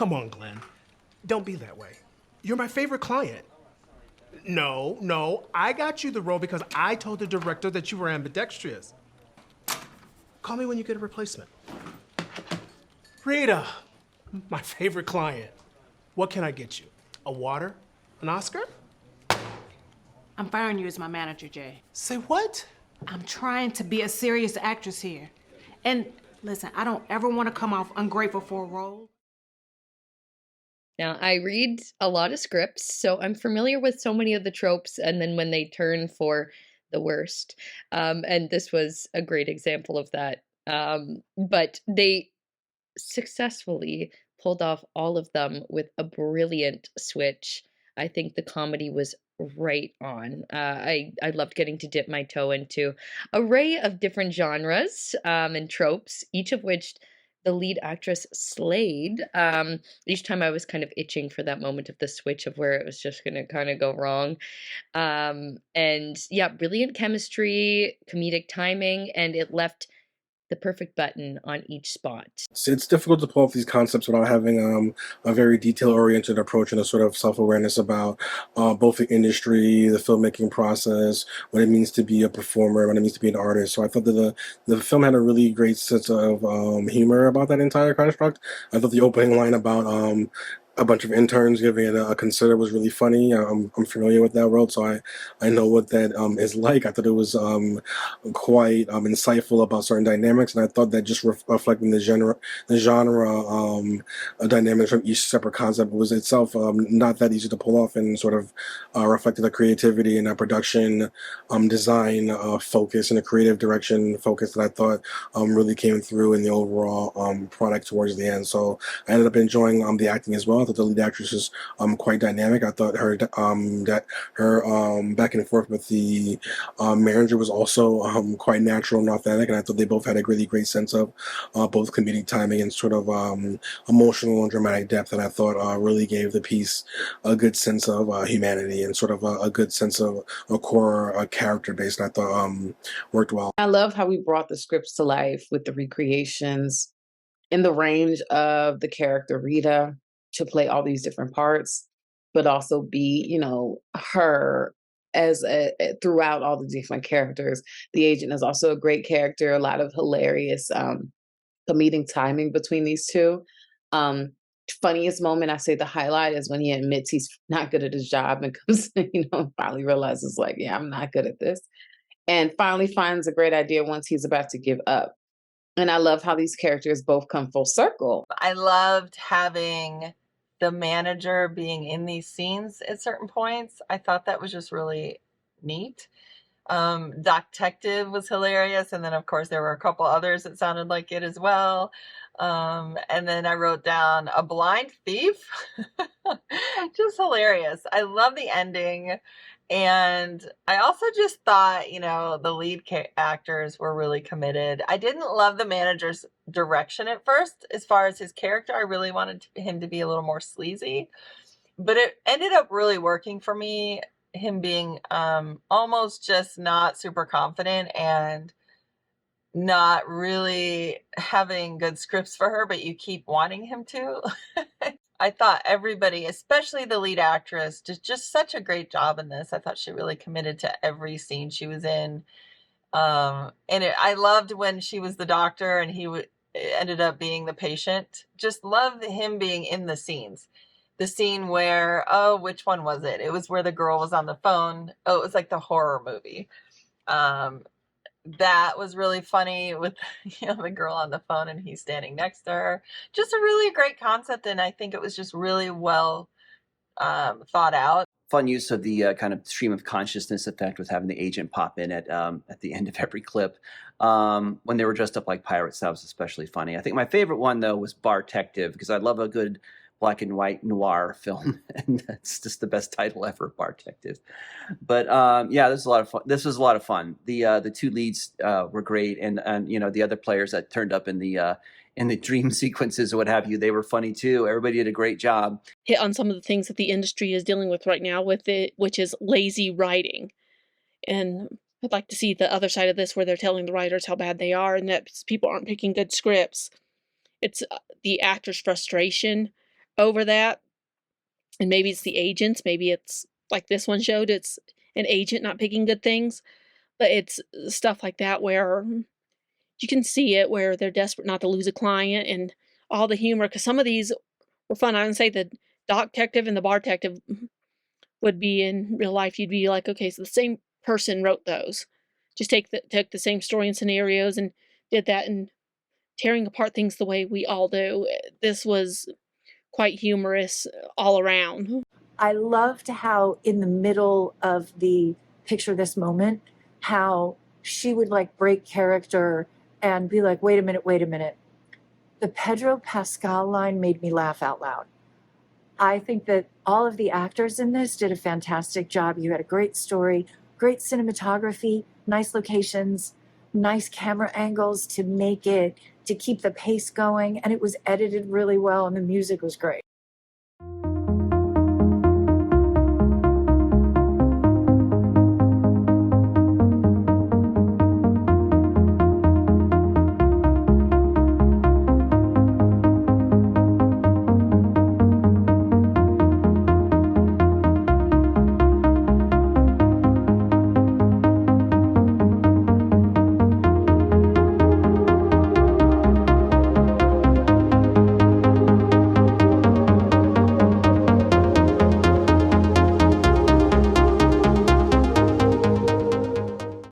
Come on, Glenn. Don't be that way. You're my favorite client. No, I got you the role because I told the director that you were ambidextrous. Call me when you get a replacement. Rita, my favorite client. What can I get you? A water? An Oscar? I'm firing you as my manager, Jay. Say what? I'm trying to be a serious actress here. And listen, I don't ever want to come off ungrateful for a role. Now, I read a lot of scripts, so I'm familiar with so many of the tropes, and then when they turn for the worst. And this was a great example of that. But they successfully pulled off all of them with a brilliant switch. I think the comedy was right on. I loved getting to dip my toe into array of different genres and tropes, each of which the lead actress slayed. Each time I was kind of itching for that moment of the switch of where it was just going to kind of go wrong. And yeah, brilliant chemistry, comedic timing, and it left the perfect button on each spot. So it's difficult to pull off these concepts without having a very detail-oriented approach and a sort of self-awareness about both the industry, the filmmaking process, what it means to be a performer, what it means to be an artist. So I thought that the film had a really great sense of humor about that entire construct. I thought the opening line about a bunch of interns giving it a consider was really funny. I'm familiar with that world, so I know what that is like. I thought it was quite insightful about certain dynamics, and I thought that just reflecting the genre dynamics from each separate concept was itself not that easy to pull off, and sort of reflected the creativity and the production design focus and the creative direction focus that I thought really came through in the overall product towards the end. So I ended up enjoying the acting as well. I thought the lead actress was quite dynamic. I thought her back and forth with the manager was also quite natural and authentic, and I thought they both had a really great sense of both comedic timing and sort of emotional and dramatic depth, and I thought really gave the piece a good sense of humanity and sort of a good sense of a core character base, and I thought worked well. I love how we brought the scripts to life with the recreations in the range of the character Rita to play all these different parts, but also be, her as throughout all the different characters. The agent is also a great character, a lot of hilarious comedic timing between these two. Funniest moment, I say the highlight, is when he admits he's not good at his job and comes, finally realizes like, yeah, I'm not good at this. And finally finds a great idea once he's about to give up. And I love how these characters both come full circle. I loved having the manager being in these scenes at certain points. I thought that was just really neat. Detective was hilarious. And then, of course, there were a couple others that sounded like it as well. And then I wrote down a blind thief. Just hilarious. I love the ending. And I also just thought, the lead actors were really committed. I didn't love the manager's direction at first. As far as his character, I really wanted him to be a little more sleazy. But it ended up really working for me, him being almost just not super confident and not really having good scripts for her, but you keep wanting him to. I thought everybody, especially the lead actress, did just such a great job in this. I thought she really committed to every scene she was in. I loved when she was the doctor and he ended up being the patient. Just loved him being in the scenes. The scene where, which one was it? It was where the girl was on the phone. Oh, it was like the horror movie. That was really funny with the girl on the phone and he's standing next to her. Just a really great concept, and I think it was just really well thought out. Fun use of the kind of stream of consciousness effect with having the agent pop in at the end of every clip. When they were dressed up like pirates, that was especially funny. I think my favorite one, though, was Bartective, because I love a good black and white noir film, and that's just the best title ever, Bartective. But yeah, this was a lot of fun. This was a lot of fun. The two leads were great, and the other players that turned up in the dream sequences or what have you, they were funny too. Everybody did a great job. Hit on some of the things that the industry is dealing with right now with it, which is lazy writing. And I'd like to see the other side of this, where they're telling the writers how bad they are and that people aren't picking good scripts. It's the actor's frustration over that. And maybe it's the agents, maybe it's like this one showed, it's an agent not picking good things, but it's stuff like that where you can see it, where they're desperate not to lose a client, and all the humor, because some of these were fun. I would say the doc detective and the bar detective would be in real life. You'd be like, okay, so the same person wrote those. Just took the same story and scenarios and did that, and tearing apart things the way we all do. This was quite humorous all around. I loved how in the middle of the picture this moment, how she would like break character and be like, wait a minute. The Pedro Pascal line made me laugh out loud. I think that all of the actors in this did a fantastic job. You had a great story, great cinematography, nice locations, nice camera angles to keep the pace going. And it was edited really well and the music was great.